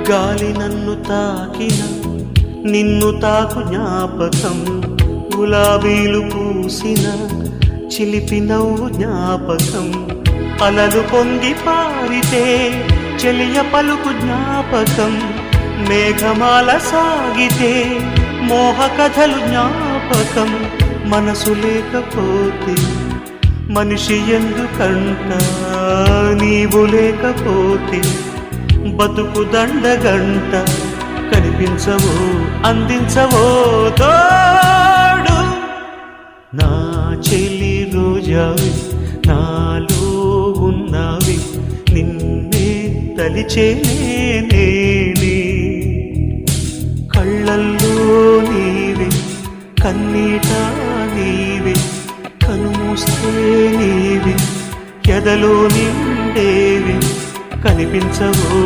గాలి నన్ను తాకిన నిన్ను తాకు జ్ఞాపకం, గులాబీలు పూసిన చిలిపి నవ్వు జ్ఞాపకం, అలలు పొంగి పారితే చెలియ పలుకు జ్ఞాపకం, మేఘమాల సాగితే మోహ కథలు జ్ఞాపకం. మనసు లేకపోతే మనిషి ఎందుకంట, నీవు లేకపోతే బతుకు దండగంట. కనిపించవో అందించవో తోడు, నా చెలి రోజావి నాలో ఉన్నవి, నిన్నే తలిచేనే కళ్ళల్లో నీవే కన్నీట నీవే, కనుమూస్తే నీవే ఎదలో నిండేవి. కనిపించవో